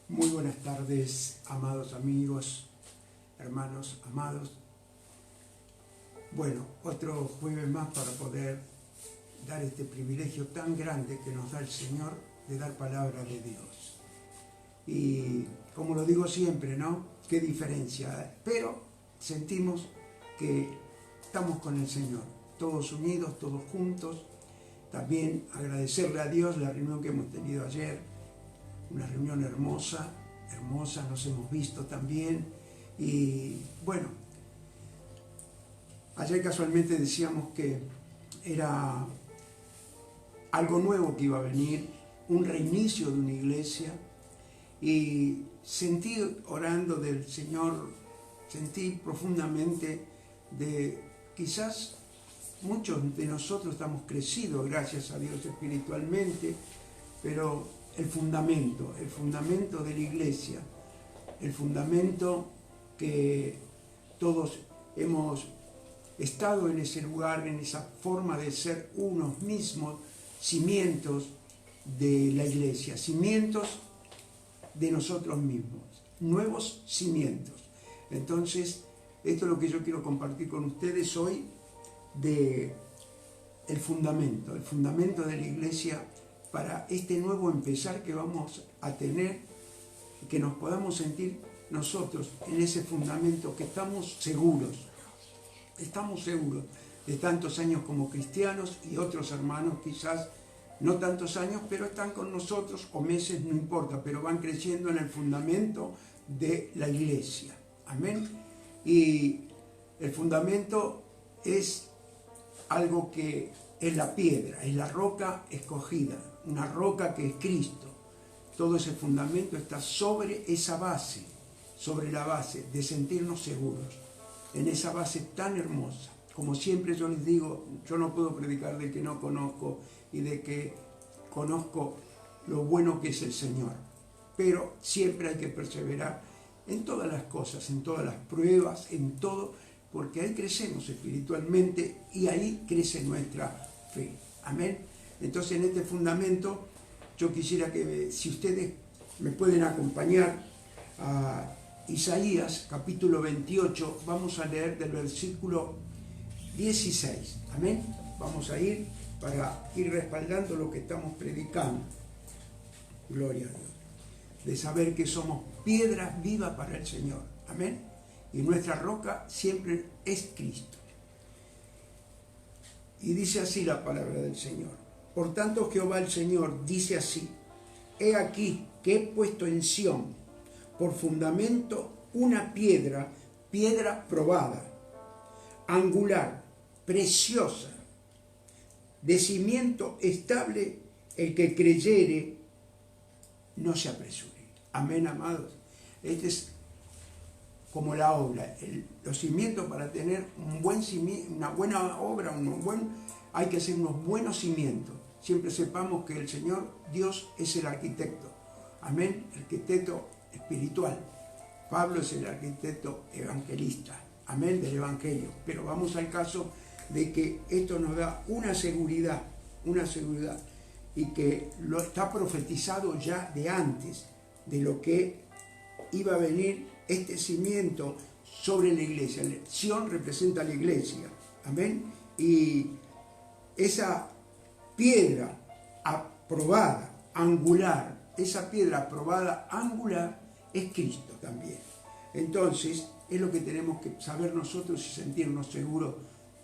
Muy buenas tardes, amados amigos, hermanos amados. Bueno, otro jueves más para poder dar este privilegio tan grande que nos da el Señor de dar palabra de Dios. Y como lo digo siempre, ¿no? Qué diferencia. Pero sentimos que estamos con el Señor, todos unidos, todos juntos. También agradecerle a Dios la reunión que hemos tenido ayer, una reunión hermosa, nos hemos visto también. Y bueno, ayer casualmente decíamos que era algo nuevo que iba a venir, un reinicio de una iglesia, y sentí orando del Señor, sentí profundamente de quizás muchos de nosotros estamos crecidos, gracias a Dios espiritualmente, pero el fundamento de la iglesia, el fundamento que todos hemos estado en ese lugar, en esa forma de ser unos mismos, cimientos de la iglesia, cimientos de nosotros mismos, nuevos cimientos. Entonces, esto es lo que yo quiero compartir con ustedes hoy, de el fundamento de la iglesia para este nuevo empezar que vamos a tener, que nos podamos sentir nosotros en ese fundamento, que estamos seguros de tantos años como cristianos, y otros hermanos quizás no tantos años, pero están con nosotros, o meses, no importa, pero van creciendo en el fundamento de la iglesia. Amén. Y el fundamento es algo que es la piedra, es la roca escogida, una roca que es Cristo. Todo ese fundamento está sobre esa base, sobre la base de sentirnos seguros, en esa base tan hermosa. Como siempre yo les digo, yo no puedo predicar de que no conozco y de que conozco lo bueno que es el Señor, pero siempre hay que perseverar en todas las cosas, en todas las pruebas, en todo, porque ahí crecemos espiritualmente y ahí crece nuestra fe. Amén. Entonces, en este fundamento, yo quisiera que, si ustedes me pueden acompañar a Isaías, capítulo 28, vamos a leer del versículo 16. Amén. Vamos a ir para ir respaldando lo que estamos predicando. Gloria a Dios. De saber que somos piedras vivas para el Señor. Amén. Y nuestra roca siempre es Cristo. Y dice así la palabra del Señor. Por tanto, Jehová el Señor dice así: he aquí que he puesto en Sión por fundamento una piedra, piedra probada, angular, preciosa, de cimiento estable, el que creyere no se apresure. Amén, amados. Este es como la obra, los cimientos. Para tener un buen cimiento, una buena obra, hay que hacer unos buenos cimientos. Siempre sepamos que el Señor, Dios, es el arquitecto. Amén, el arquitecto espiritual. Pablo es el arquitecto evangelista. Amén, del evangelio. Pero vamos al caso de que esto nos da una seguridad, y que lo está profetizado ya de antes, de lo que iba a venir este cimiento sobre la iglesia. Sión representa la iglesia. Amén. Y esa piedra aprobada, angular, esa piedra aprobada, angular, es Cristo también. Entonces, es lo que tenemos que saber nosotros y sentirnos seguros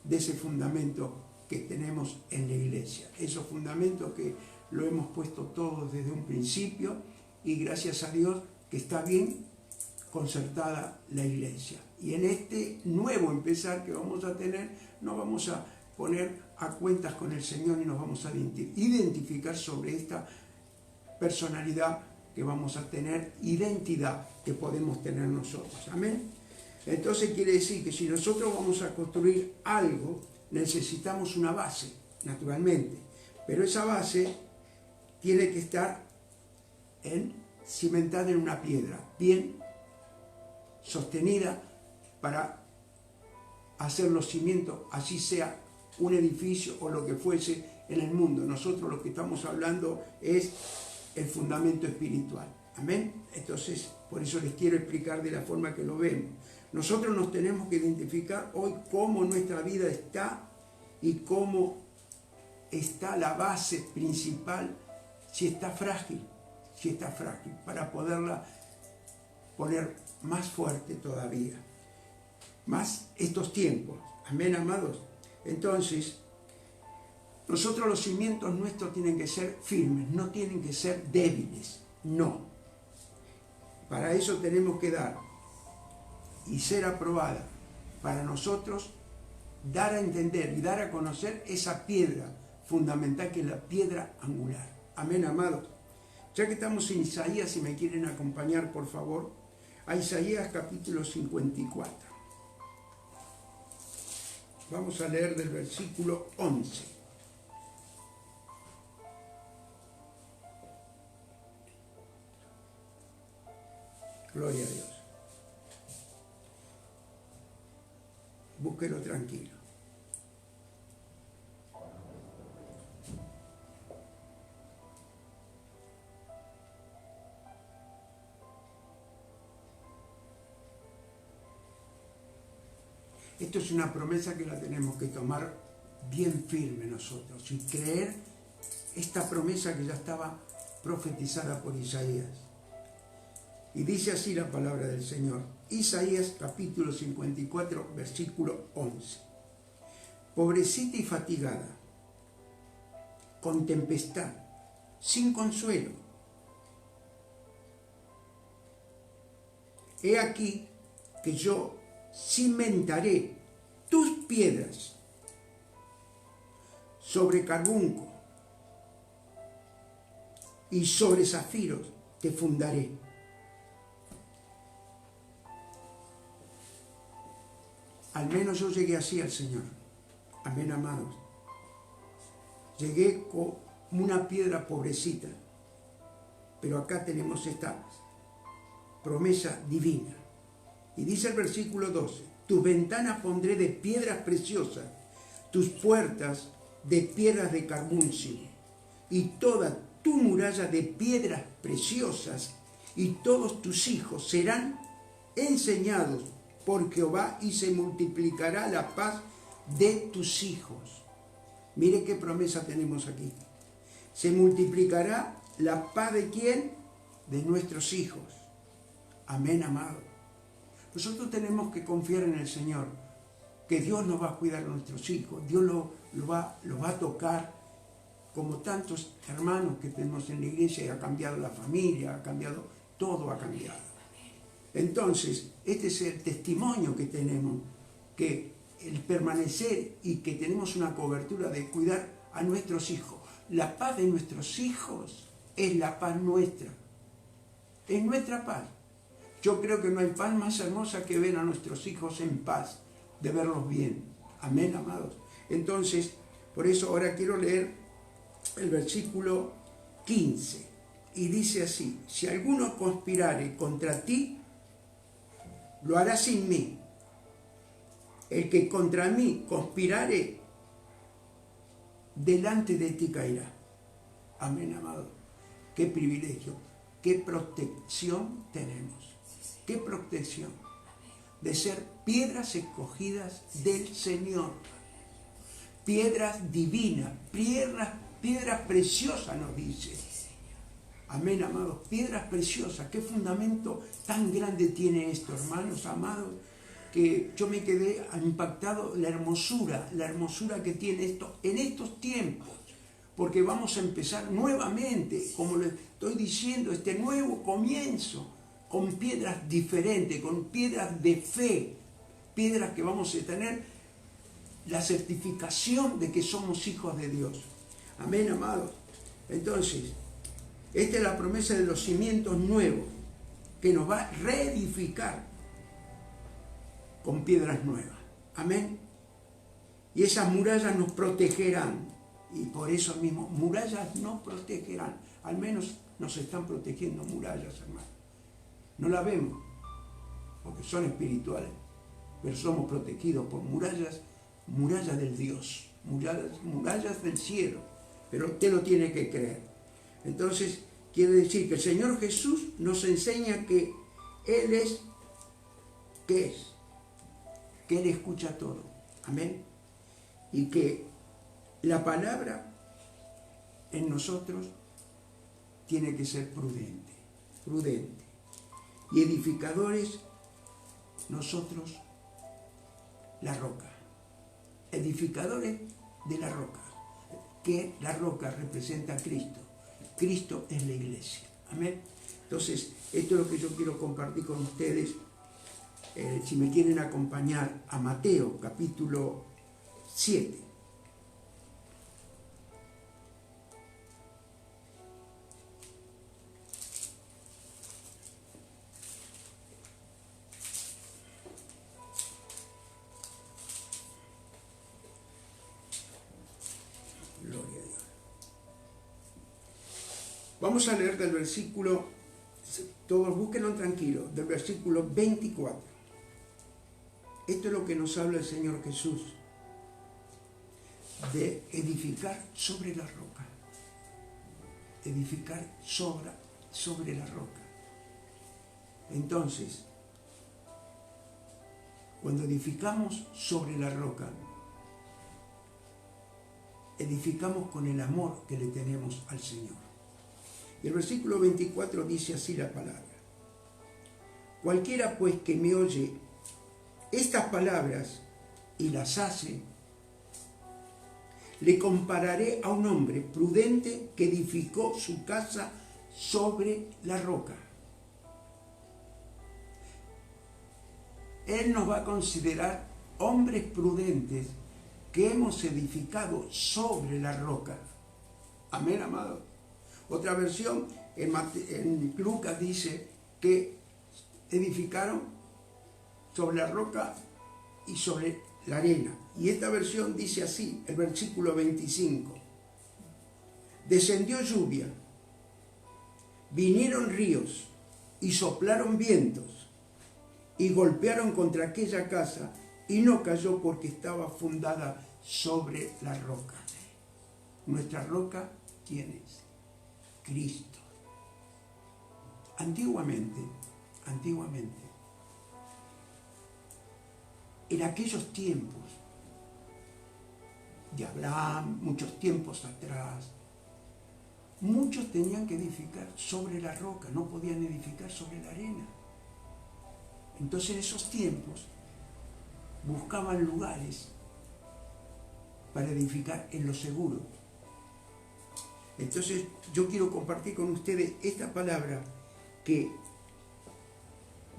de ese fundamento que tenemos en la iglesia. Esos fundamentos que lo hemos puesto todos desde un principio, y gracias a Dios que está bien concertada la iglesia. Y en este nuevo empezar que vamos a tener, nos vamos a poner a cuentas con el Señor y nos vamos a identificar sobre esta personalidad que vamos a tener, identidad que podemos tener nosotros. Amén. Entonces quiere decir que si nosotros vamos a construir algo, necesitamos una base, naturalmente, pero esa base tiene que estar cimentada en una piedra, bien sostenida, para hacer los cimientos, así sea un edificio o lo que fuese en el mundo. Nosotros lo que estamos hablando es el fundamento espiritual. Amén. Entonces, por eso les quiero explicar de la forma que lo vemos. Nosotros nos tenemos que identificar hoy cómo nuestra vida está y cómo está la base principal, si está frágil, para poderla poner más fuerte todavía. Más estos tiempos. Amén, amados. Entonces, nosotros los cimientos nuestros tienen que ser firmes, no tienen que ser débiles, no. Para eso tenemos que dar y ser aprobada para nosotros, dar a entender y dar a conocer esa piedra fundamental que es la piedra angular. Amén, amados. Ya que estamos en Isaías, si me quieren acompañar, por favor, a Isaías capítulo 54. Vamos a leer del versículo 11. Gloria a Dios. Búsquelo tranquilo. Esto es una promesa que la tenemos que tomar bien firme nosotros y creer esta promesa que ya estaba profetizada por Isaías. Y dice así la palabra del Señor. Isaías capítulo 54, versículo 11. Pobrecita y fatigada, con tempestad, sin consuelo. He aquí que yo cimentaré tus piedras sobre carbunco y sobre zafiros te fundaré. Al menos yo llegué así al Señor. Amén, amados. Llegué con una piedra pobrecita, pero acá tenemos esta promesa divina. Y dice el versículo 12, tus ventanas pondré de piedras preciosas, tus puertas de piedras de carbuncio, y toda tu muralla de piedras preciosas, y todos tus hijos serán enseñados por Jehová, y se multiplicará la paz de tus hijos. Mire qué promesa tenemos aquí. Se multiplicará la paz de ¿quién? De nuestros hijos. Amén, amado. Nosotros tenemos que confiar en el Señor, que Dios nos va a cuidar a nuestros hijos, Dios los va a tocar, como tantos hermanos que tenemos en la iglesia, y ha cambiado la familia, ha cambiado, todo ha cambiado. Entonces, este es el testimonio que tenemos, que el permanecer y que tenemos una cobertura de cuidar a nuestros hijos. La paz de nuestros hijos es la paz nuestra, es nuestra paz. Yo creo que no hay paz más hermosa que ver a nuestros hijos en paz, de verlos bien. Amén, amados. Entonces, por eso ahora quiero leer el versículo 15. Y dice así, si alguno conspirare contra ti, lo hará sin mí. El que contra mí conspirare, delante de ti caerá. Amén, amado. Qué privilegio, qué protección tenemos. Qué protección de ser piedras escogidas del Señor. Piedras divinas, piedras preciosas nos dice. Amén, amados, piedras preciosas. Qué fundamento tan grande tiene esto, hermanos, amados, que yo me quedé impactado la hermosura que tiene esto en estos tiempos, porque vamos a empezar nuevamente, como les estoy diciendo, este nuevo comienzo, con piedras diferentes, con piedras de fe, piedras que vamos a tener la certificación de que somos hijos de Dios. Amén, amados. Entonces, esta es la promesa de los cimientos nuevos, que nos va a reedificar con piedras nuevas. Amén. Y esas murallas nos protegerán. Y por eso mismo, murallas nos protegerán. Al menos nos están protegiendo murallas, hermanos. No la vemos, porque son espirituales, pero somos protegidos por murallas del Dios, murallas del cielo, pero usted lo tiene que creer. Entonces, Quiere decir que el Señor Jesús nos enseña que Él es, ¿qué es? Que Él escucha todo. Amén. Y que la palabra en nosotros tiene que ser prudente, prudente. Y edificadores, nosotros, la roca. Edificadores de la roca. Que la roca representa a Cristo. Cristo es la iglesia. Amén. Entonces, esto es lo que yo quiero compartir con ustedes. Si me quieren acompañar a Mateo, capítulo 7. Gloria a Dios. Vamos a leer del versículo, todos búsquenlo tranquilo, del versículo 24. Esto es lo que nos habla el Señor Jesús, de edificar sobre la roca. Edificar sobre la roca. Entonces, cuando edificamos sobre la roca, edificamos con el amor que le tenemos al Señor. Y el versículo 24 dice así la palabra: cualquiera pues que me oye estas palabras y las hace, le compararé a un hombre prudente que edificó su casa sobre la roca. Él nos va a considerar hombres prudentes que hemos edificado sobre la roca. Amén, amado. Otra versión, en Lucas dice que edificaron sobre la roca y sobre la arena. Y esta versión dice así, el versículo 25. Descendió lluvia, vinieron ríos y soplaron vientos y golpearon contra aquella casa y no cayó porque estaba fundada sobre la roca. Nuestra roca, ¿quién es? Cristo. Antiguamente, en aquellos tiempos de Abraham, muchos tiempos atrás, muchos tenían que edificar sobre la roca, no podían edificar sobre la arena. Entonces en esos tiempos buscaban lugares para edificar en lo seguro. Entonces yo quiero compartir con ustedes esta palabra que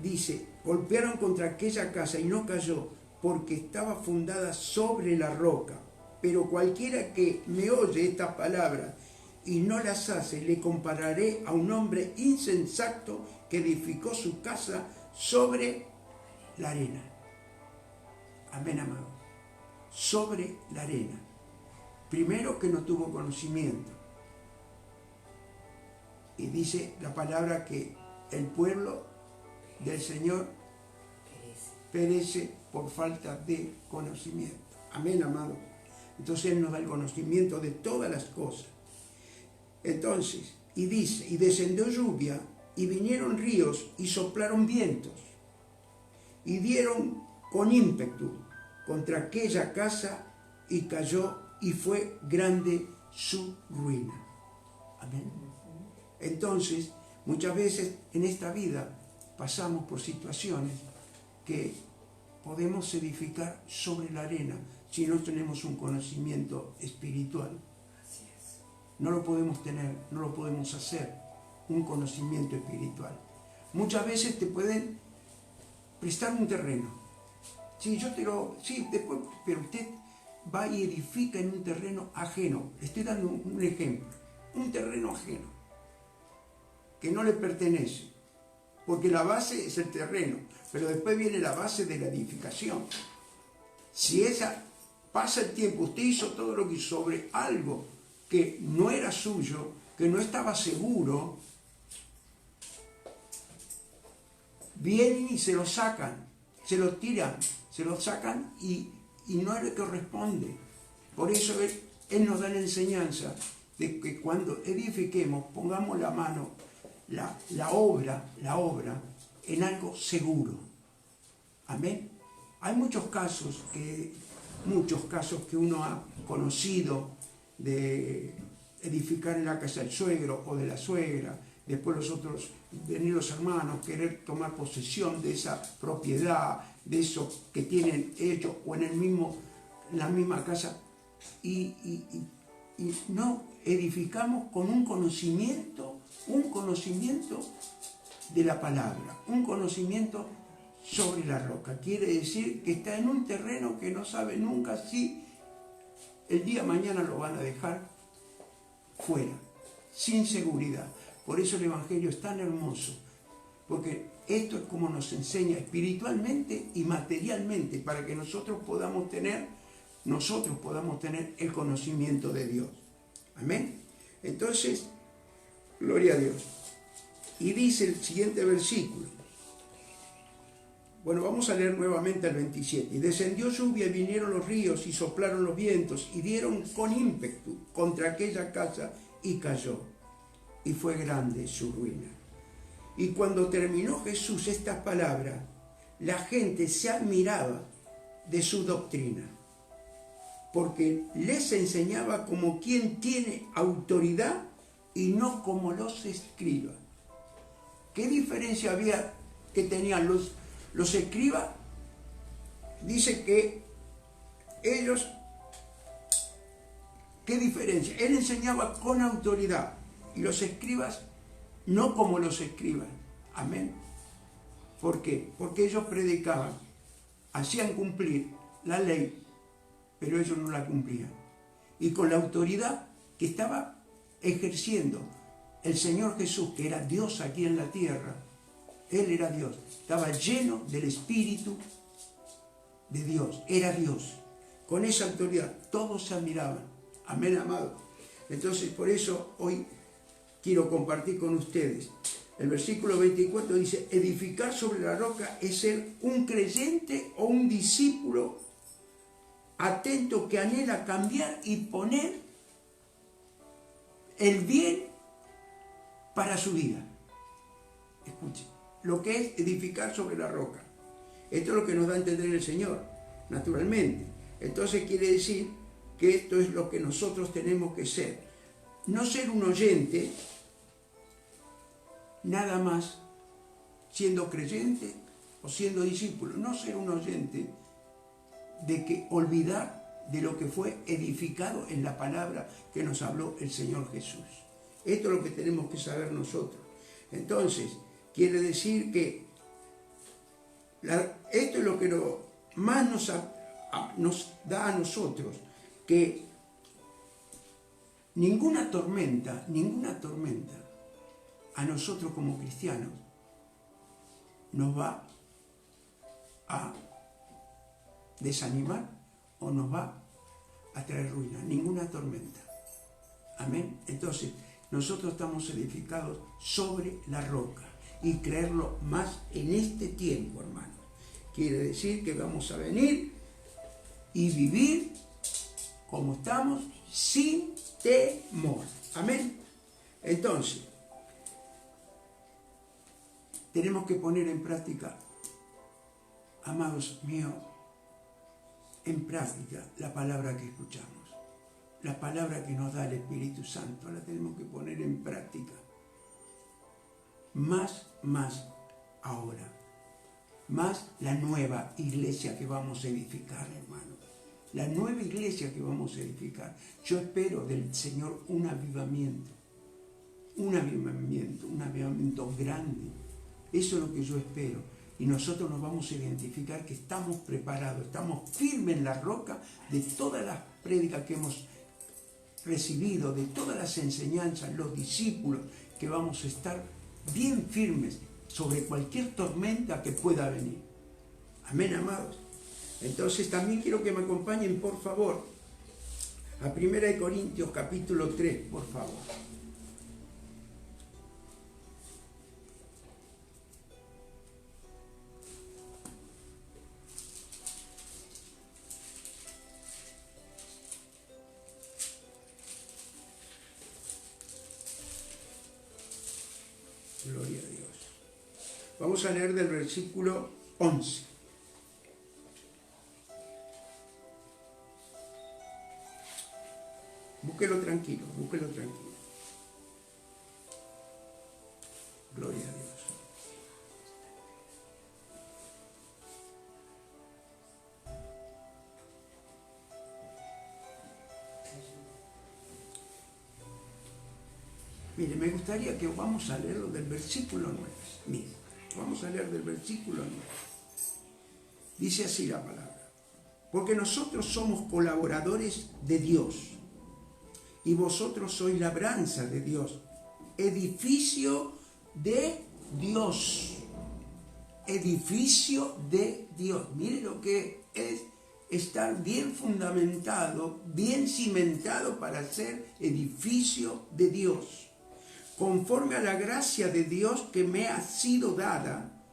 dice: golpearon contra aquella casa y no cayó porque estaba fundada sobre la roca. Pero cualquiera que me oye estas palabras y no las hace, le compararé a un hombre insensato que edificó su casa sobre la arena. Amén, amado. Sobre la arena. Primero, que no tuvo conocimiento. Y dice la palabra que el pueblo del Señor perece por falta de conocimiento. Amén, amado. Entonces Él nos da el conocimiento de todas las cosas. Entonces, y dice, y descendió lluvia, y vinieron ríos, y soplaron vientos, y dieron con ímpetu contra aquella casa, y cayó, y fue grande su ruina. Amén. Entonces, muchas veces en esta vida pasamos por situaciones que podemos edificar sobre la arena si no tenemos un conocimiento espiritual. Así es. No lo podemos tener, no lo podemos hacer, un conocimiento espiritual. Muchas veces te pueden prestar un terreno. Sí, después, pero usted va y edifica en un terreno ajeno. Le estoy dando un ejemplo. Un terreno ajeno, que no le pertenece, porque la base es el terreno, pero después viene la base de la edificación. Si esa pasa el tiempo, usted hizo todo lo que hizo sobre algo que no era suyo, que no estaba seguro, vienen y se lo sacan, se lo tiran, se lo sacan y no le corresponde. Por eso él nos da la enseñanza de que cuando edifiquemos pongamos la mano, la obra en algo seguro. Amén. Hay muchos casos que uno ha conocido de edificar en la casa del suegro o de la suegra, después venir los hermanos, querer tomar posesión de esa propiedad, de eso que tienen ellos o en la misma casa, y no edificamos con un conocimiento de la palabra, un conocimiento sobre la roca. Quiere decir que está en un terreno que no sabe nunca si el día de mañana lo van a dejar fuera, sin seguridad. Por eso el Evangelio es tan hermoso, porque esto es como nos enseña espiritualmente y materialmente, para que nosotros podamos tener el conocimiento de Dios. Amén. Entonces, gloria a Dios. Y dice el siguiente versículo. Bueno, vamos a leer nuevamente el 27. Y descendió lluvia y vinieron los ríos y soplaron los vientos y dieron con ímpetu contra aquella casa y cayó. Y fue grande su ruina. Y cuando terminó Jesús estas palabras, la gente se admiraba de su doctrina, porque les enseñaba como quien tiene autoridad y no como los escribas. ¿Qué diferencia había que tenían los escribas? Dice que ellos, ¿qué diferencia? Él enseñaba con autoridad y los escribas no como los escribas. Amén. ¿Por qué? Porque ellos predicaban, hacían cumplir la ley, pero ellos no la cumplían. Y con la autoridad que estaba ejerciendo el Señor Jesús, que era Dios aquí en la tierra, Él era Dios, estaba lleno del Espíritu de Dios, era Dios. Con esa autoridad todos se admiraban. Amén, amados. Entonces, por eso hoy quiero compartir con ustedes. El versículo 24 dice, edificar sobre la roca es ser un creyente o un discípulo atento que anhela cambiar y poner el bien para su vida. Escuchen, lo que es edificar sobre la roca. Esto es lo que nos da a entender el Señor, naturalmente. Entonces quiere decir que esto es lo que nosotros tenemos que ser. No ser un oyente, nada más siendo creyente o siendo discípulo. No ser un oyente de que olvidar de lo que fue edificado en la palabra que nos habló el Señor Jesús. Esto es lo que tenemos que saber nosotros. Entonces, quiere decir que esto es lo que más nos da a nosotros, que ninguna tormenta a nosotros como cristianos nos va a desanimar o nos va a traer ruina. Ninguna tormenta. Amén. Entonces, nosotros estamos edificados sobre la roca y creerlo más en este tiempo, hermano. Quiere decir que vamos a venir y vivir como estamos sin temor. Amén. Entonces, tenemos que poner en práctica, amados míos, en práctica la palabra que escuchamos. La palabra que nos da el Espíritu Santo la tenemos que poner en práctica. Más ahora. Más la nueva iglesia que vamos a edificar, hermano. La nueva iglesia que vamos a edificar. Yo espero del Señor un avivamiento grande. Eso es lo que yo espero. Y nosotros nos vamos a identificar que estamos preparados, estamos firmes en la roca de todas las prédicas que hemos recibido, de todas las enseñanzas, los discípulos, que vamos a estar bien firmes sobre cualquier tormenta que pueda venir. Amén, amados. Entonces también quiero que me acompañen, por favor, a 1 Corintios capítulo 3, por favor. Gloria a Dios. Vamos a leer del versículo 11. Búsquelo tranquilo, búsquelo tranquilo. Gloria a Dios. Mire, me gustaría que vamos a leerlo del versículo 9. Mire, vamos a leer del versículo 9. Dice así la palabra. Porque nosotros somos colaboradores de Dios y vosotros sois labranza de Dios, edificio de Dios. Edificio de Dios. Mire lo que es estar bien fundamentado, bien cimentado para ser edificio de Dios. Conforme a la gracia de Dios que me ha sido dada.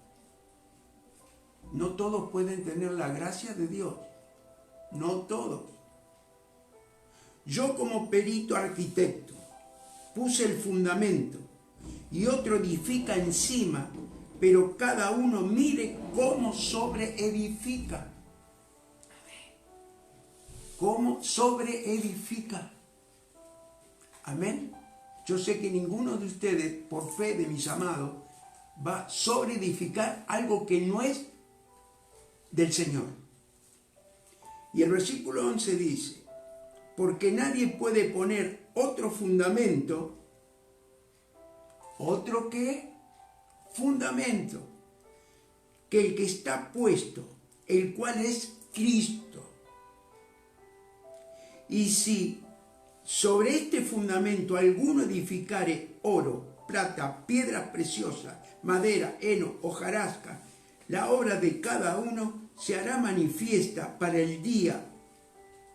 No todos pueden tener la gracia de Dios. No todos. Yo como perito arquitecto puse el fundamento y otro edifica encima, pero cada uno mire cómo sobreedifica. Cómo sobreedifica. Amén. Yo sé que ninguno de ustedes, por fe de mis amados, va a sobreedificar algo que no es del Señor. Y el versículo 11 dice, porque nadie puede poner otro fundamento, ¿otro qué? Fundamento, que el que está puesto, el cual es Cristo. Y si sobre este fundamento alguno edificare oro, plata, piedras preciosas, madera, heno, hojarasca, la obra de cada uno se hará manifiesta para el día,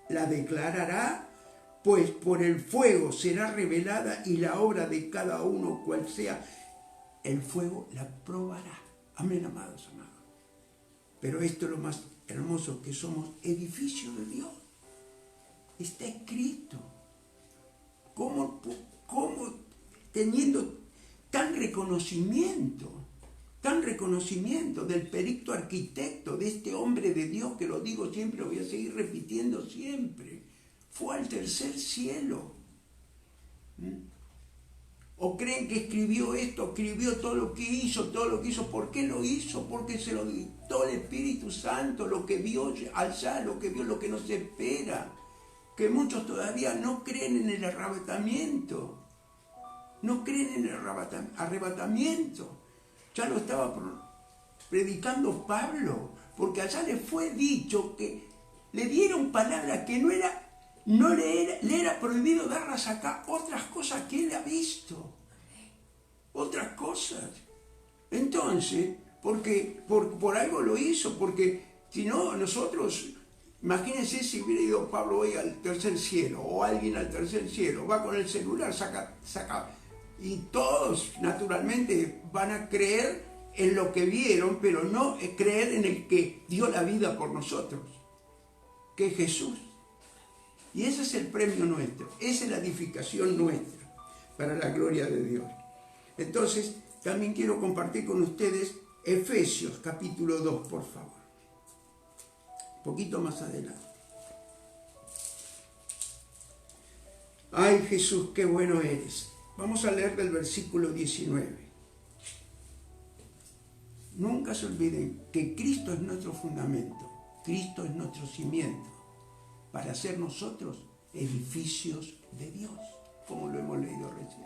la declarará, pues por el fuego será revelada y la obra de cada uno, cual sea, el fuego la probará. Amén, amados, amados. Pero esto es lo más hermoso, que somos edificio de Dios. Está escrito. ¿Cómo teniendo tan reconocimiento del perito arquitecto, de este hombre de Dios, que lo digo siempre, lo voy a seguir repitiendo siempre, fue al tercer cielo? ¿O creen que escribió esto, escribió todo lo que hizo? ¿Por qué lo hizo? Porque se lo dictó el Espíritu Santo, lo que vio allá, lo que vio, lo que nos espera. Que muchos todavía no creen en el arrebatamiento. No creen en el arrebatamiento. Ya lo estaba predicando Pablo, porque allá le fue dicho que le dieron palabras que le era prohibido darlas acá, otras cosas que él ha visto. Otras cosas. Entonces, porque por algo lo hizo, porque si no, nosotros... Imagínense si hubiera ido Pablo hoy al tercer cielo, o alguien al tercer cielo, va con el celular, saca, y todos naturalmente van a creer en lo que vieron, pero no creer en el que dio la vida por nosotros, que es Jesús. Y ese es el premio nuestro, esa es la edificación nuestra, para la gloria de Dios. Entonces, también quiero compartir con ustedes Efesios capítulo 2, por favor. Poquito más adelante. Ay, Jesús, qué bueno eres. Vamos a leer del versículo 19. Nunca se olviden que Cristo es nuestro fundamento, Cristo es nuestro cimiento, para ser nosotros edificios de Dios, como lo hemos leído recién.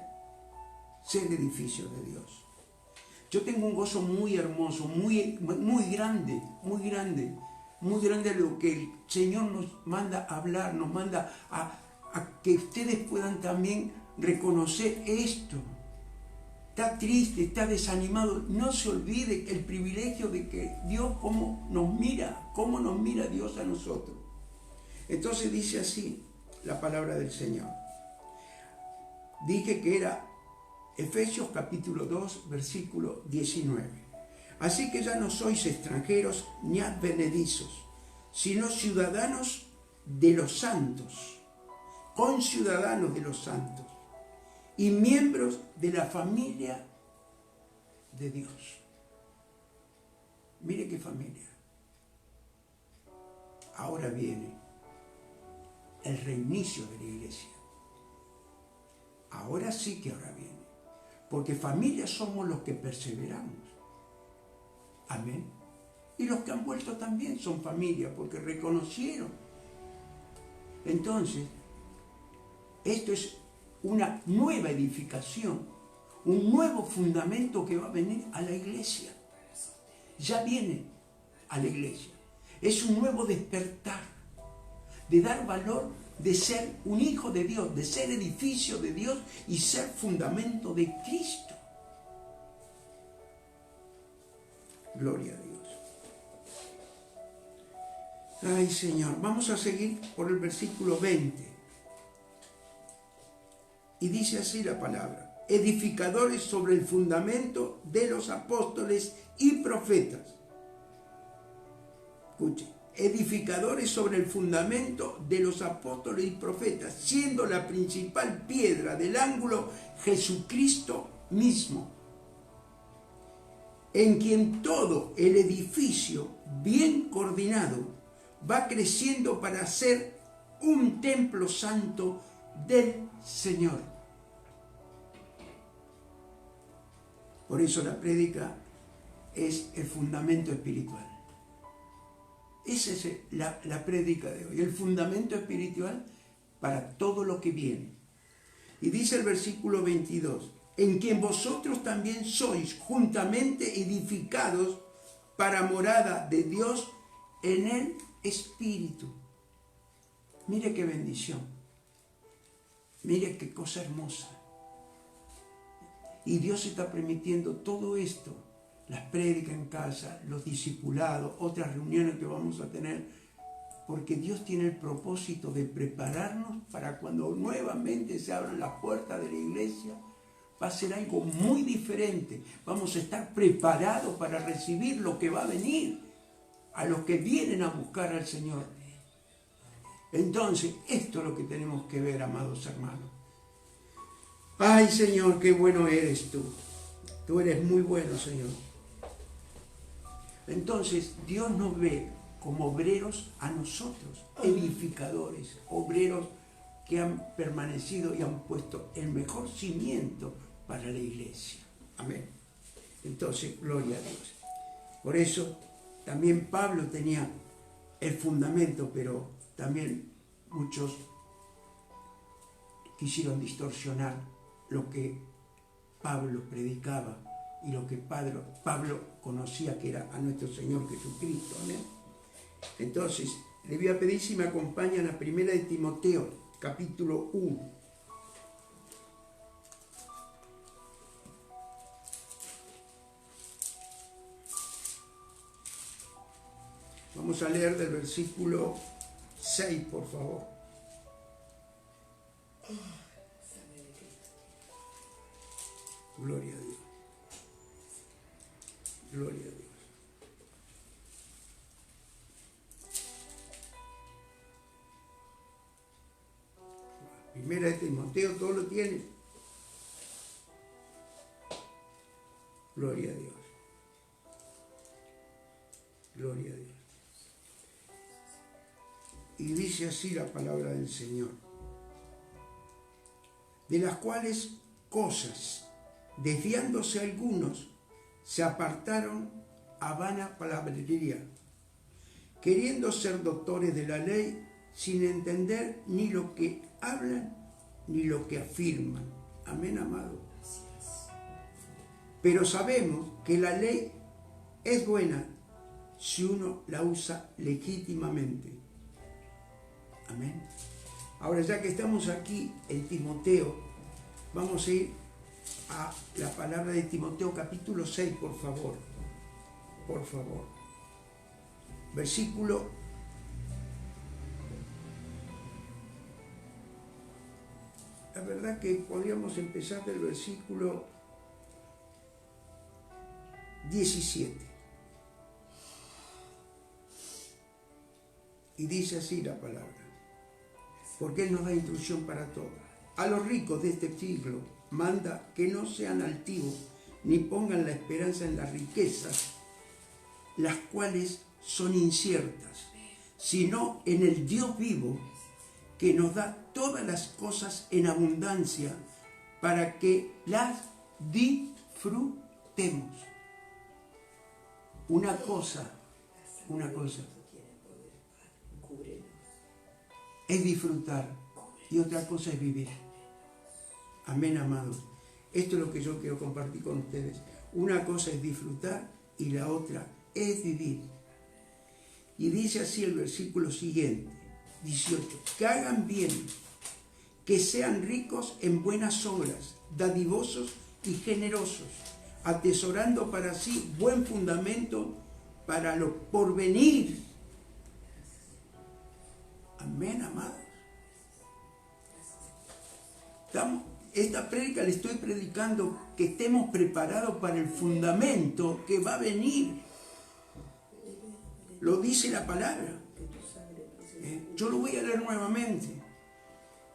Ser edificios de Dios. Yo tengo un gozo muy hermoso, muy grande, muy grande. Muy grande lo que el Señor nos manda a hablar, nos manda a que ustedes puedan también reconocer esto. Está triste, está desanimado. No se olvide el privilegio de que Dios cómo nos mira Dios a nosotros. Entonces dice así la palabra del Señor. Dije que era Efesios capítulo 2, versículo 19. Así que ya no sois extranjeros ni advenedizos, sino ciudadanos de los santos, conciudadanos de los santos y miembros de la familia de Dios. Mire qué familia. Ahora viene el reinicio de la iglesia. Ahora sí que ahora viene. Porque familia somos los que perseveramos. Amén. Y los que han vuelto también son familia porque reconocieron. Entonces, esto es una nueva edificación, un nuevo fundamento que va a venir a la iglesia. Ya viene a la iglesia. Es un nuevo despertar, de dar valor, de ser un hijo de Dios, de ser edificio de Dios y ser fundamento de Cristo. Gloria a Dios. Ay, Señor, vamos a seguir por el versículo 20. Y dice así la palabra: edificadores sobre el fundamento de los apóstoles y profetas. Escuche, edificadores sobre el fundamento de los apóstoles y profetas, siendo la principal piedra del ángulo Jesucristo mismo, en quien todo el edificio bien coordinado va creciendo para ser un templo santo del Señor. Por eso la prédica es el fundamento espiritual. Esa es la prédica de hoy, el fundamento espiritual para todo lo que viene. Y dice el versículo 22, en quien vosotros también sois juntamente edificados para morada de Dios en el Espíritu. Mire qué bendición. Mire qué cosa hermosa. Y Dios está permitiendo todo esto, las prédicas en casa, los discipulados, otras reuniones que vamos a tener, porque Dios tiene el propósito de prepararnos para cuando nuevamente se abran las puertas de la iglesia, va a ser algo muy diferente. Vamos a estar preparados para recibir lo que va a venir a los que vienen a buscar al Señor. Entonces, esto es lo que tenemos que ver, amados hermanos. Ay, Señor, qué bueno eres tú. Tú eres muy bueno, Señor. Entonces, Dios nos ve como obreros a nosotros, edificadores, obreros que han permanecido y han puesto el mejor cimiento para la iglesia. Amén. Entonces, gloria a Dios. Por eso, también Pablo tenía el fundamento, pero también muchos quisieron distorsionar lo que Pablo predicaba y lo que Pablo conocía, que era a nuestro Señor Jesucristo. Amén. Entonces, le voy a pedir si me acompañan a 1 de Timoteo, capítulo 1. Vamos a leer del versículo 6, por favor. Gloria a Dios. Gloria a Dios. Primera de Timoteo, todo lo tiene. Gloria a Dios. Gloria a Dios. Y dice así la palabra del Señor: de las cuales cosas, desviándose algunos, se apartaron a vana palabrería, queriendo ser doctores de la ley, sin entender ni lo que hablan ni lo que afirman. Amén, amado. Pero sabemos que la ley es buena si uno la usa legítimamente. Amén. Ahora, ya que estamos aquí en Timoteo, vamos a ir a la palabra de Timoteo capítulo 6, por favor. Por favor. Versículo 1. La verdad que podríamos empezar del versículo 17. Y dice así la palabra, porque Él nos da instrucción para todo. A los ricos de este siglo manda que no sean altivos, ni pongan la esperanza en las riquezas, las cuales son inciertas, sino en el Dios vivo, que nos da todas las cosas en abundancia para que las disfrutemos. Una cosa es disfrutar y otra cosa es vivir. Amén, amados. Esto es lo que yo quiero compartir con ustedes. Una cosa es disfrutar y la otra es vivir. Y dice así el versículo siguiente, 18, que hagan bien, que sean ricos en buenas obras, dadivosos y generosos, atesorando para sí buen fundamento para lo porvenir. Amén, amados. Esta prédica le estoy predicando que estemos preparados para el fundamento que va a venir. Lo dice la palabra. Yo lo voy a leer nuevamente.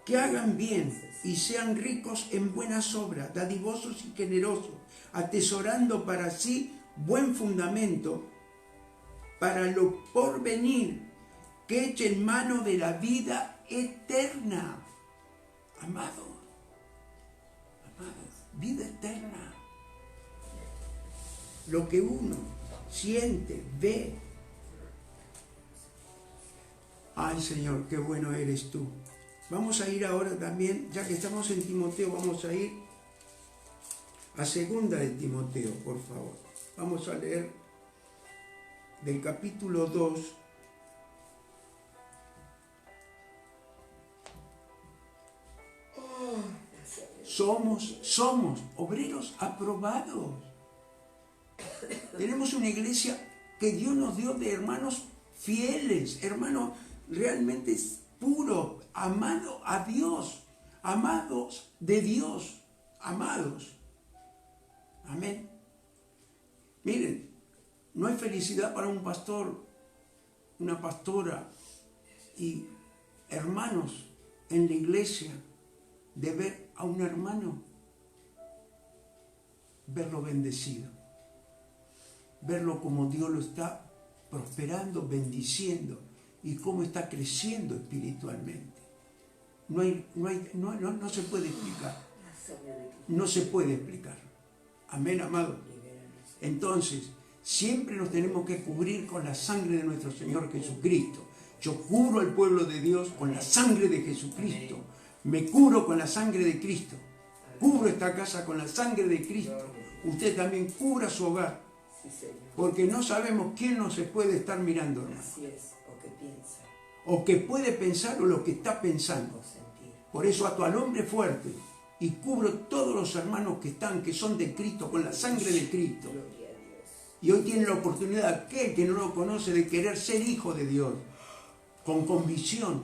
Que hagan bien y sean ricos en buenas obras, dadivosos y generosos, atesorando para sí buen fundamento para lo porvenir, que echen mano de la vida eterna. Amado, vida eterna. Lo que uno siente, ve. Ay, Señor, qué bueno eres tú. Vamos a ir ahora también, ya que estamos en Timoteo, vamos a ir a segunda de Timoteo, por favor. Vamos a leer del capítulo 2. Somos obreros aprobados. Tenemos una iglesia que Dios nos dio de hermanos fieles, hermanos realmente puros, amados a Dios, amados de Dios, amados. Amén. Miren, no hay felicidad para un pastor, una pastora y hermanos en la iglesia de ver a un hermano, verlo bendecido, verlo como Dios lo está prosperando, bendiciendo y cómo está creciendo espiritualmente. No se puede explicar. No se puede explicar. Amén, amado. Entonces, siempre nos tenemos que cubrir con la sangre de nuestro Señor Jesucristo. Yo cubro al pueblo de Dios con la sangre de Jesucristo. Me cubro con la sangre de Cristo. Cubro esta casa con la sangre de Cristo. Usted también cubra su hogar. Porque no sabemos quién nos se puede estar mirando, hermano. Así es, o que piensa. O que puede pensar o lo que está pensando. Por eso ato al hombre fuerte y cubro todos los hermanos que son de Cristo con la sangre de Cristo. Y hoy tiene la oportunidad aquel que no lo conoce de querer ser hijo de Dios. Con convicción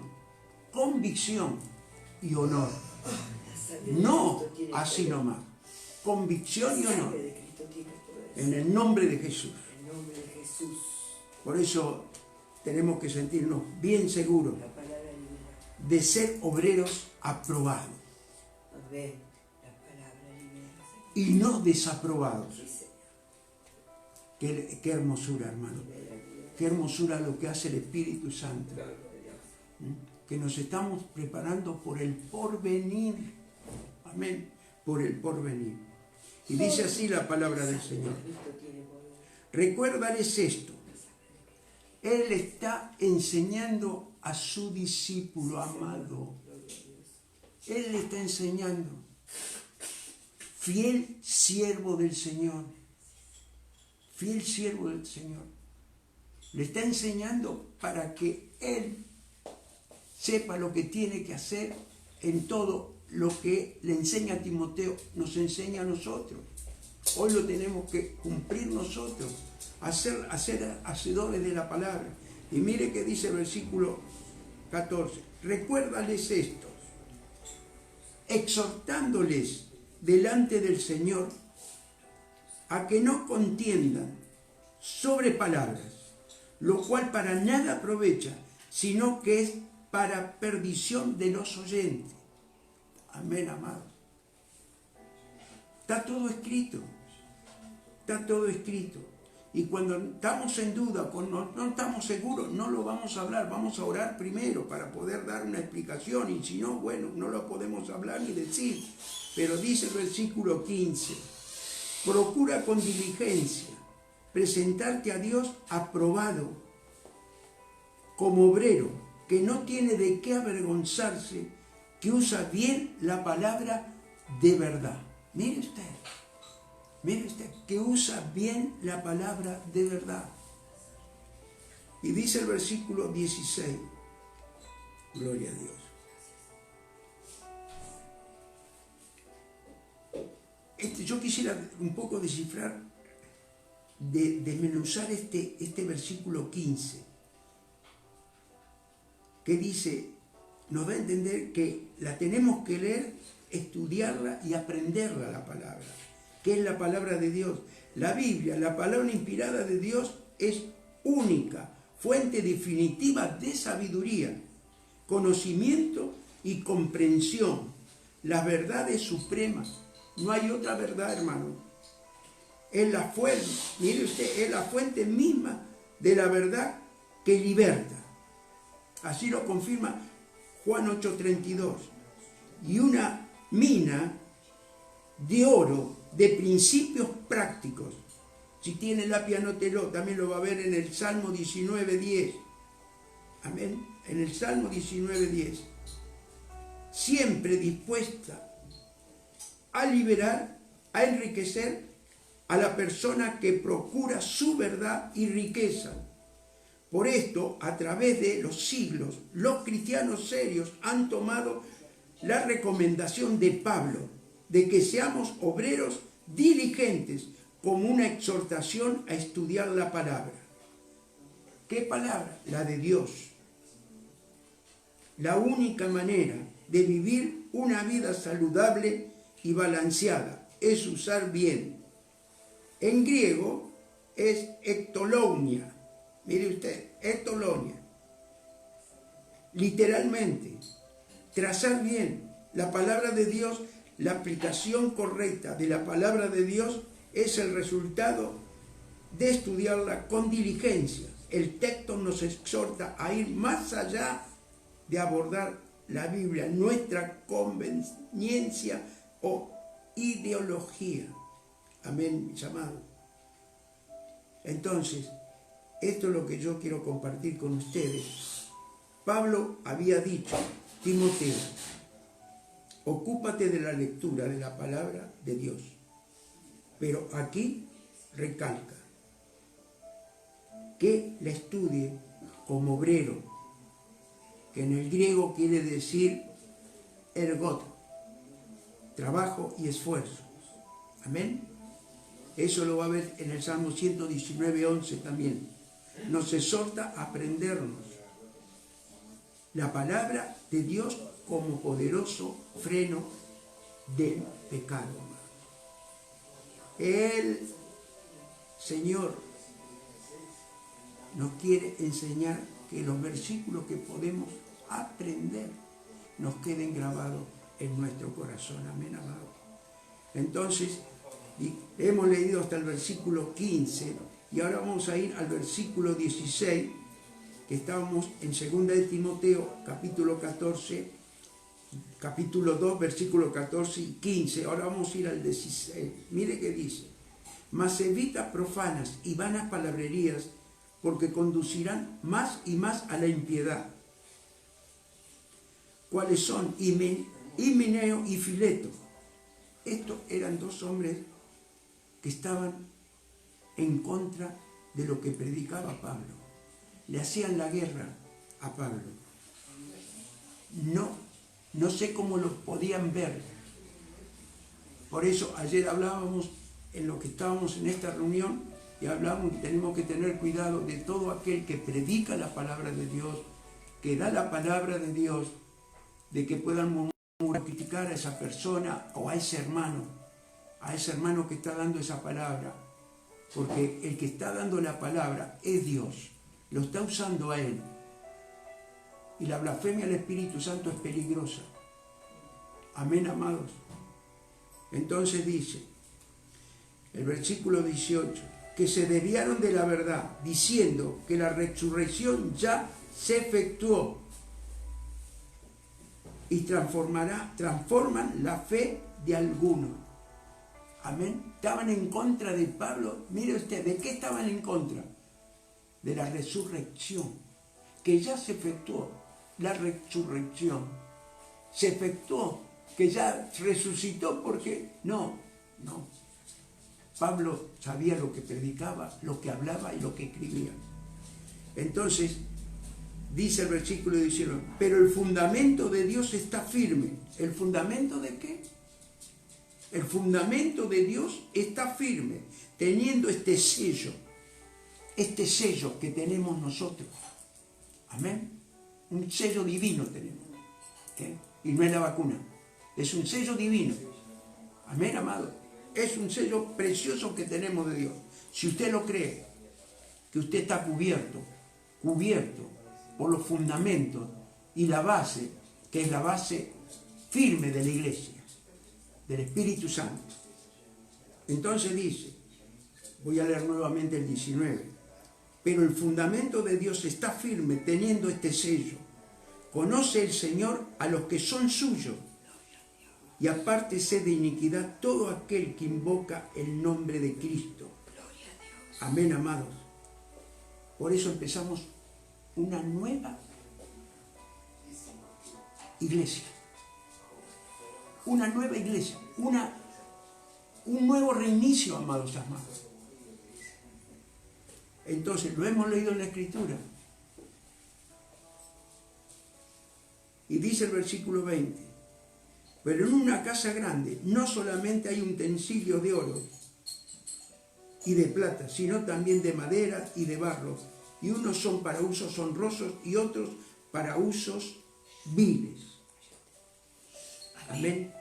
y honor. No así nomás. Convicción y honor. En el nombre de Jesús. Por eso tenemos que sentirnos bien seguros de ser obreros aprobados. Y no desaprobados. Qué hermosura, hermano. Qué hermosura lo que hace el Espíritu Santo. Que nos estamos preparando por el porvenir. Amén. Por el porvenir. Y dice así la palabra del Señor. Recuérdales esto. Él está enseñando a su discípulo amado. Él le está enseñando. Fiel siervo del Señor. Fiel siervo del Señor. Le está enseñando para que Él sepa lo que tiene que hacer en todo lo que le enseña a Timoteo, nos enseña a nosotros. Hoy lo tenemos que cumplir nosotros, hacer hacedores de la palabra. Y mire que dice el versículo 14, recuérdales esto, exhortándoles delante del Señor a que no contiendan sobre palabras, lo cual para nada aprovecha, sino que es para perdición de los oyentes. Amén, amados. Está todo escrito. está todo escrito. Y cuando estamos en duda, cuando no estamos seguros, no lo vamos a hablar, vamos a orar primero para poder dar una explicación, y si no, bueno, no lo podemos hablar ni decir. Pero dice el versículo 15, procura con diligencia presentarte a Dios aprobado, como obrero, que no tiene de qué avergonzarse, que usa bien la palabra de verdad. Mire usted, que usa bien la palabra de verdad. Y dice el versículo 16, gloria a Dios. Yo quisiera un poco descifrar, desmenuzar este versículo 15, que dice, nos da a entender que la tenemos que leer, estudiarla y aprenderla la palabra. ¿Qué es la palabra de Dios? La Biblia, la palabra inspirada de Dios, es única, fuente definitiva de sabiduría, conocimiento y comprensión. Las verdades supremas. No hay otra verdad, hermano. Es la fuente, mire usted, es la fuente misma de la verdad que liberta. Así lo confirma Juan 8:32. Y una mina de oro de principios prácticos. Si tiene lápiz, anótelo, también lo va a ver en el Salmo 19:10. Amén. En el Salmo 19:10. Siempre dispuesta a liberar, a enriquecer a la persona que procura su verdad y riqueza. Por esto, a través de los siglos, los cristianos serios han tomado la recomendación de Pablo de que seamos obreros diligentes, como una exhortación a estudiar la palabra. ¿Qué palabra? La de Dios. La única manera de vivir una vida saludable y balanceada es usar bien. En griego es ektologia. Mire usted, ektologia. Literalmente, trazar bien la palabra de Dios. La aplicación correcta de la palabra de Dios es el resultado de estudiarla con diligencia. El texto nos exhorta a ir más allá de abordar la Biblia, nuestra conveniencia o ideología. Amén, mis amados. Entonces, esto es lo que yo quiero compartir con ustedes. Pablo había dicho, Timoteo, ocúpate de la lectura de la palabra de Dios. Pero aquí recalca que la estudie como obrero, que en el griego quiere decir ergot, trabajo y esfuerzo. Amén. Eso lo va a ver en el Salmo 119:11 también. Nos exhorta a aprendernos la palabra de Dios como poderoso freno del pecado. El Señor nos quiere enseñar que los versículos que podemos aprender nos queden grabados en nuestro corazón. Amén, amado. Entonces, hemos leído hasta el versículo 15 y ahora vamos a ir al versículo 16, que estábamos en 2 de Timoteo, capítulo 14, capítulo 2, versículo 14 y 15. Ahora vamos a ir al 16. Mire qué dice. Mas evita profanas y vanas palabrerías, porque conducirán más y más a la impiedad. ¿Cuáles son? Himeneo y Fileto. Estos eran dos hombres que estaban en contra de lo que predicaba Pablo. Le hacían la guerra a Pablo. No sé cómo los podían ver. Por eso ayer hablábamos en lo que estábamos en esta reunión y hablábamos que tenemos que tener cuidado de todo aquel que predica la palabra de Dios, que da la palabra de Dios, de que puedan criticar a esa persona o a ese hermano que está dando esa palabra, porque el que está dando la palabra es Dios, lo está usando a él. Y la blasfemia al Espíritu Santo es peligrosa. Amén, amados. Entonces dice, El versículo 18, que se desviaron de la verdad, diciendo que la resurrección ya se efectuó y transforman la fe de algunos. Amén. Estaban en contra de Pablo. Mire usted, ¿de qué estaban en contra? De la resurrección, que ya se efectuó. La resurrección se efectuó, que ya resucitó, porque no. Pablo sabía lo que predicaba, lo que hablaba y lo que escribía. Entonces, dice el versículo 19, pero el fundamento de Dios está firme. ¿El fundamento de qué? El fundamento de Dios está firme, teniendo este sello que tenemos nosotros. Amén. Un sello divino tenemos. ¿Okay? Y no es la vacuna, es un sello divino. Amén, amado. Es un sello precioso que tenemos de Dios. Si usted lo cree, que usted está cubierto por los fundamentos y la base, que es la base firme de la iglesia, del Espíritu Santo. Entonces dice, voy a leer nuevamente el 19, pero el fundamento de Dios está firme teniendo este sello. Conoce el Señor a los que son suyos, y apártese de iniquidad todo aquel que invoca el nombre de Cristo. Amén, amados. Por eso empezamos una nueva iglesia. Una nueva iglesia. Un nuevo reinicio, amados. Entonces, lo hemos leído en la Escritura. Y dice el versículo 20, pero en una casa grande no solamente hay utensilios de oro y de plata, sino también de madera y de barro, y unos son para usos honrosos y otros para usos viles. Amén.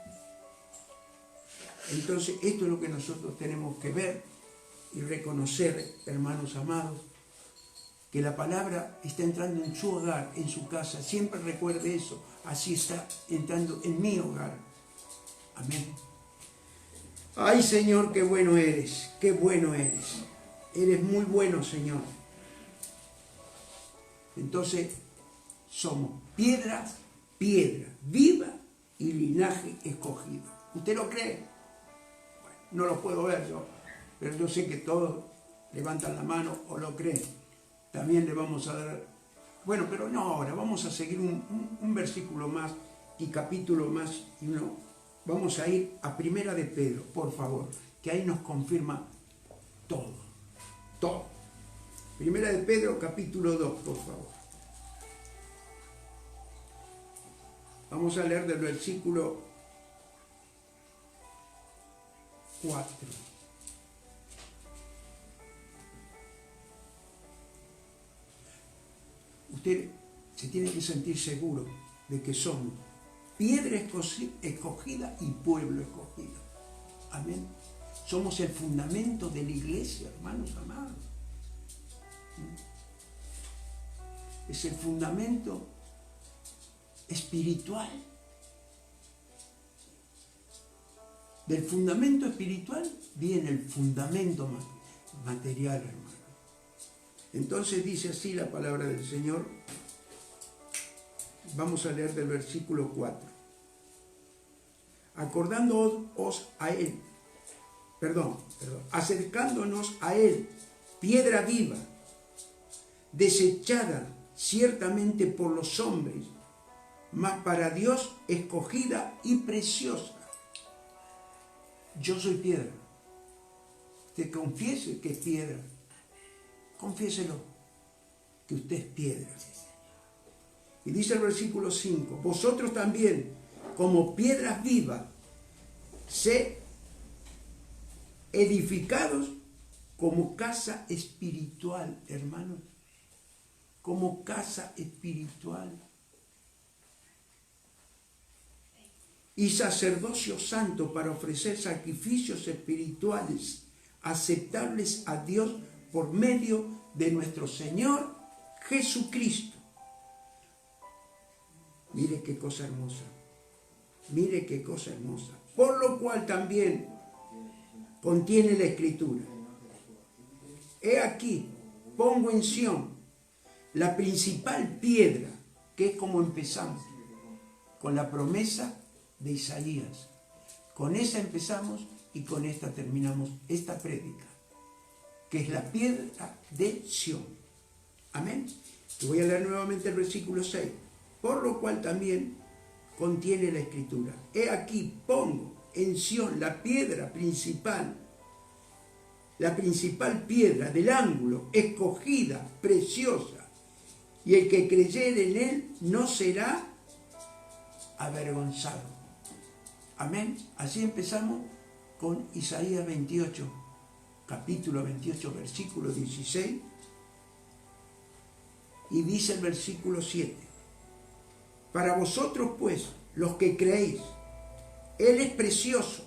Entonces, esto es lo que nosotros tenemos que ver y reconocer, hermanos amados, que la palabra está entrando en su hogar, en su casa. Siempre recuerde eso. Así está entrando en mi hogar. Amén. Ay, Señor, qué bueno eres. Qué bueno eres. Eres muy bueno, Señor. Entonces, somos piedra viva y linaje escogido. ¿Usted lo cree? Bueno, no lo puedo ver yo, pero yo sé que todos levantan la mano o lo creen. También le vamos a dar, bueno, pero no ahora, vamos a seguir un versículo más y capítulo más, y vamos a ir a Primera de Pedro, por favor, que ahí nos confirma todo. Primera de Pedro, capítulo 2, por favor. Vamos a leer del versículo 4. Usted se tiene que sentir seguro de que somos piedra escogida y pueblo escogido. Amén. Somos el fundamento de la iglesia, hermanos amados. Es el fundamento espiritual. Del fundamento espiritual viene el fundamento material, hermano. Entonces dice así la palabra del Señor. Vamos a leer del versículo 4. Acercándonos a Él, piedra viva, desechada ciertamente por los hombres, mas para Dios escogida y preciosa. Yo soy piedra. Usted confiese que es piedra. Confiéselo, que usted es piedra. Y dice el versículo 5, vosotros también, como piedras vivas, sé edificados como casa espiritual, hermanos, como casa espiritual. Y sacerdocio santo para ofrecer sacrificios espirituales aceptables a Dios por medio de nuestro Señor Jesucristo. Mire qué cosa hermosa. Mire qué cosa hermosa. Por lo cual también contiene la Escritura. He aquí, pongo en Sión la principal piedra, que es como empezamos, con la promesa de Isaías. Con esa empezamos y con esta terminamos esta prédica, que es la piedra de Sión. Amén. Y voy a leer nuevamente el versículo 6. Por lo cual también contiene la Escritura. He aquí, pongo en Sión la piedra principal, la principal piedra del ángulo, escogida, preciosa, y el que creyere en él no será avergonzado. Amén. Así empezamos con Isaías 28, capítulo 28, versículo 16, y dice el versículo 7. Para vosotros, pues, los que creéis, Él es precioso.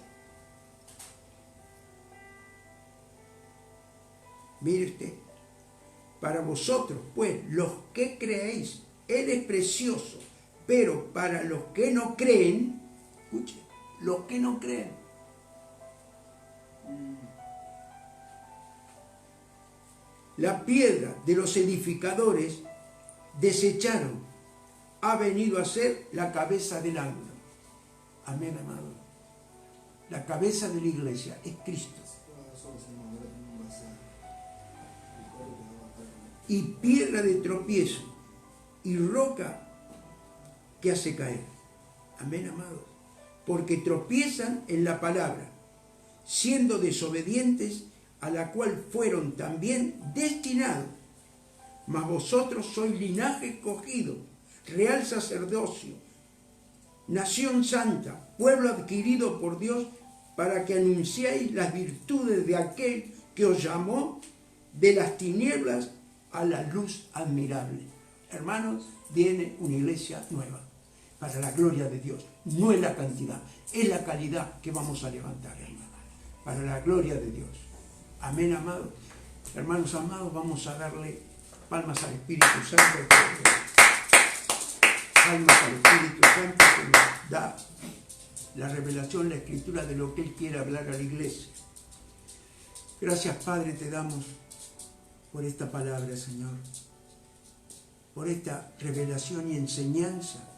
Mire usted, para vosotros, pues, los que creéis, Él es precioso, pero para los que no creen, escuche, los que no creen, la piedra de los edificadores desecharon, ha venido a ser la cabeza del ángulo. Amén, amado. La cabeza de la iglesia es Cristo. Y piedra de tropiezo y roca que hace caer. Amén, amados. Porque tropiezan en la palabra, siendo desobedientes, a la cual fueron también destinados. Mas vosotros sois linaje escogido, real sacerdocio, nación santa, pueblo adquirido por Dios, para que anunciéis las virtudes de aquel que os llamó de las tinieblas a la luz admirable. Hermanos, viene una iglesia nueva, para la gloria de Dios. No es la cantidad, es la calidad que vamos a levantar, hermanos, para la gloria de Dios. Amén, amados. Hermanos amados, vamos a darle palmas al Espíritu Santo. Palmas al Espíritu Santo que nos da la revelación, la escritura de lo que Él quiere hablar a la iglesia. Gracias, Padre, te damos por esta palabra, Señor, por esta revelación y enseñanza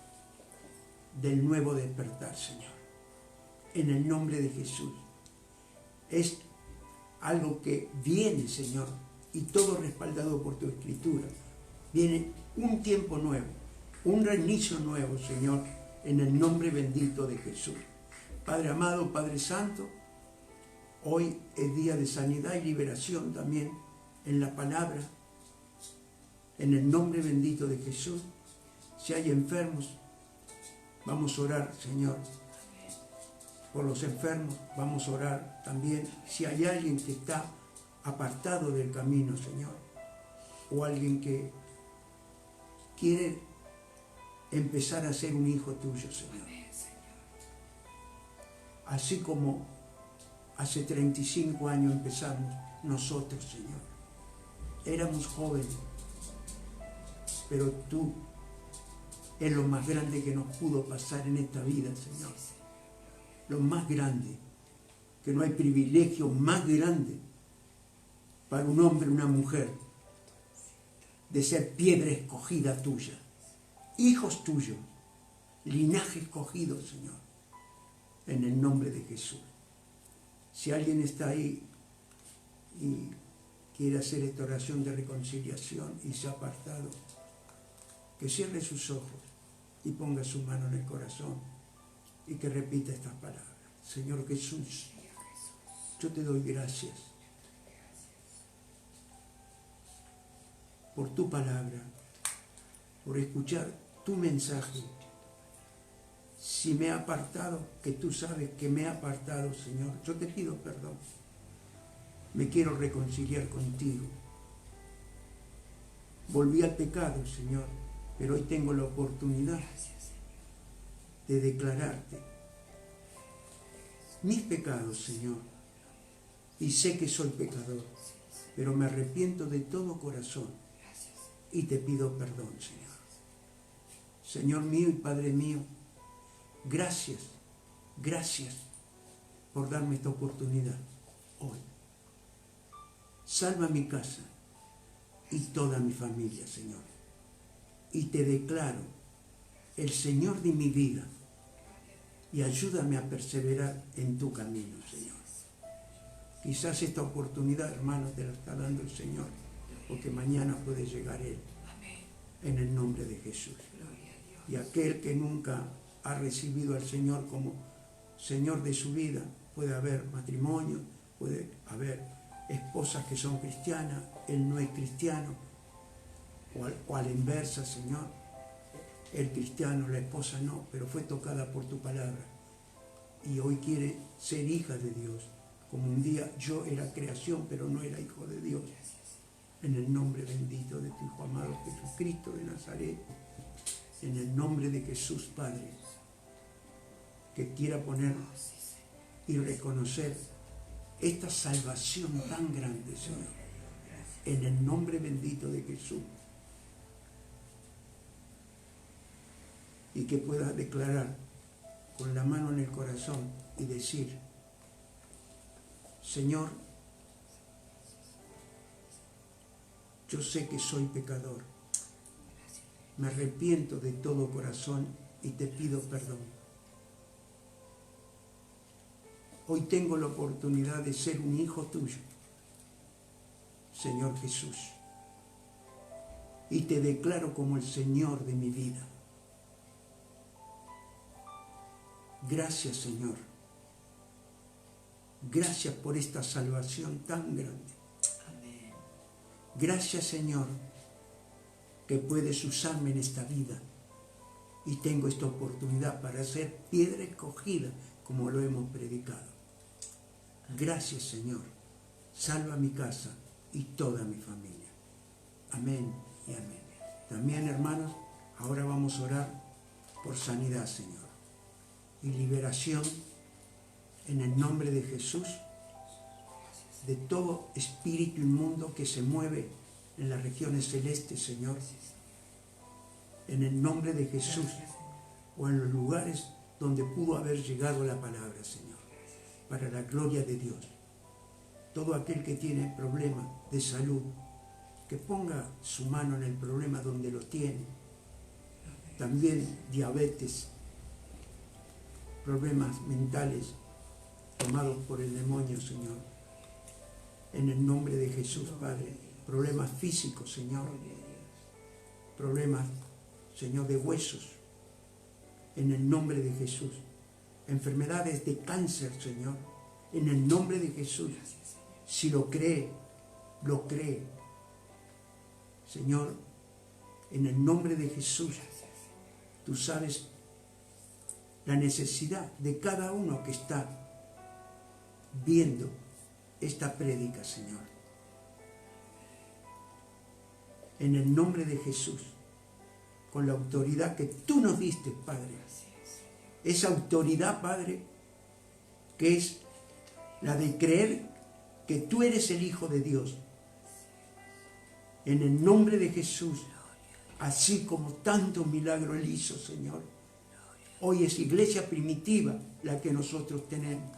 del nuevo despertar, Señor, en el nombre de Jesús. Es algo que viene, Señor, y todo respaldado por tu escritura. Viene un tiempo nuevo, un reinicio nuevo, Señor, en el nombre bendito de Jesús. Padre amado, Padre santo, hoy es día de sanidad y liberación también en la palabra, en el nombre bendito de Jesús. Si hay enfermos, vamos a orar, Señor, por los enfermos. Vamos a orar también si hay alguien que está apartado del camino, Señor, o alguien que quiere empezar a ser un hijo tuyo, Señor. Así como hace 35 años empezamos nosotros, Señor. Éramos jóvenes, pero tú es lo más grande que nos pudo pasar en esta vida, Señor. Lo más grande, que no hay privilegio más grande para un hombre o una mujer de ser piedra escogida tuya, hijos tuyos, linaje escogido, Señor, en el nombre de Jesús. Si alguien está ahí y quiere hacer esta oración de reconciliación y se ha apartado, que cierre sus ojos y ponga su mano en el corazón y que repita estas palabras. Señor Jesús, yo te doy gracias por tu palabra, por escuchar tu mensaje. Si me he apartado, que tú sabes que me he apartado, Señor, yo te pido perdón. Me quiero reconciliar contigo. Volví al pecado, Señor, pero hoy tengo la oportunidad de declararte mis pecados, Señor, y sé que soy pecador, pero me arrepiento de todo corazón y te pido perdón, Señor. Señor mío y Padre mío, gracias por darme esta oportunidad hoy. Salva mi casa y toda mi familia, Señor. Y te declaro el Señor de mi vida y ayúdame a perseverar en tu camino, Señor. Quizás esta oportunidad, hermano, te la está dando el Señor, porque mañana puede llegar Él. En el nombre de Jesús. Y aquel que nunca ha recibido al Señor como Señor de su vida, puede haber matrimonio, puede haber esposas que son cristianas, él no es cristiano, o a la inversa, Señor, el cristiano, la esposa no, pero fue tocada por tu palabra y hoy quiere ser hija de Dios, como un día yo era creación, pero no era hijo de Dios. En el nombre bendito de tu Hijo amado Jesucristo de Nazaret, en el nombre de Jesús, Padre, que quiera poner y reconocer esta salvación tan grande, Señor, en el nombre bendito de Jesús, y que pueda declarar con la mano en el corazón y decir: Señor, yo sé que soy pecador, me arrepiento de todo corazón y te pido perdón. Hoy tengo la oportunidad de ser un hijo tuyo, Señor Jesús, y te declaro como el Señor de mi vida. Gracias, Señor. Gracias por esta salvación tan grande. Amén. Gracias, Señor, que puedes usarme en esta vida y tengo esta oportunidad para ser piedra escogida, como lo hemos predicado. Gracias, Señor. Salva mi casa y toda mi familia. Amén y amén. También, hermanos, ahora vamos a orar por sanidad, Señor, y liberación en el nombre de Jesús de todo espíritu inmundo que se mueve en las regiones celestes, Señor, en el nombre de Jesús, o en los lugares donde pudo haber llegado la palabra, Señor, para la gloria de Dios. Todo aquel que tiene problemas de salud, que ponga su mano en el problema donde lo tiene. También diabetes, problemas mentales tomados por el demonio, Señor. En el nombre de Jesús, Padre. Problemas físicos, Señor. Problemas, Señor, de huesos. En el nombre de Jesús. Enfermedades de cáncer, Señor. En el nombre de Jesús. Si lo cree, lo cree. Señor, en el nombre de Jesús, tú sabes la necesidad de cada uno que está viendo esta prédica, Señor. En el nombre de Jesús, con la autoridad que tú nos diste, Padre. Esa autoridad, Padre, que es la de creer que tú eres el Hijo de Dios. En el nombre de Jesús, así como tantos milagros Él hizo, Señor. Hoy es iglesia primitiva la que nosotros tenemos.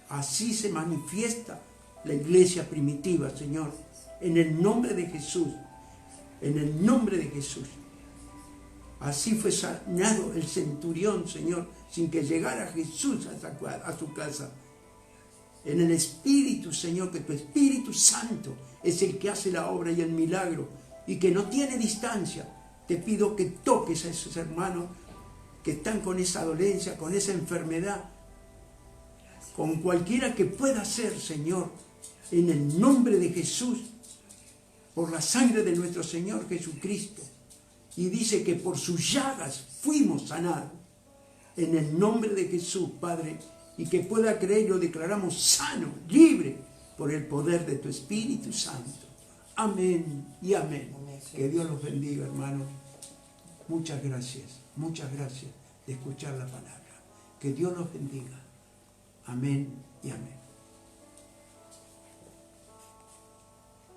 Así se manifiesta la iglesia primitiva, Señor. En el nombre de Jesús. En el nombre de Jesús. Así fue sanado el centurión, Señor, sin que llegara Jesús a su casa. En el Espíritu, Señor, que tu Espíritu Santo es el que hace la obra y el milagro y que no tiene distancia. Te pido que toques a esos hermanos que están con esa dolencia, con esa enfermedad, con cualquiera que pueda ser, Señor, en el nombre de Jesús, por la sangre de nuestro Señor Jesucristo. Y dice que por sus llagas fuimos sanados. En el nombre de Jesús, Padre, y que pueda creer, lo declaramos sano, libre, por el poder de tu Espíritu Santo. Amén y amén. Que Dios los bendiga, hermanos. Muchas gracias de escuchar la palabra. Que Dios los bendiga. Amén y amén.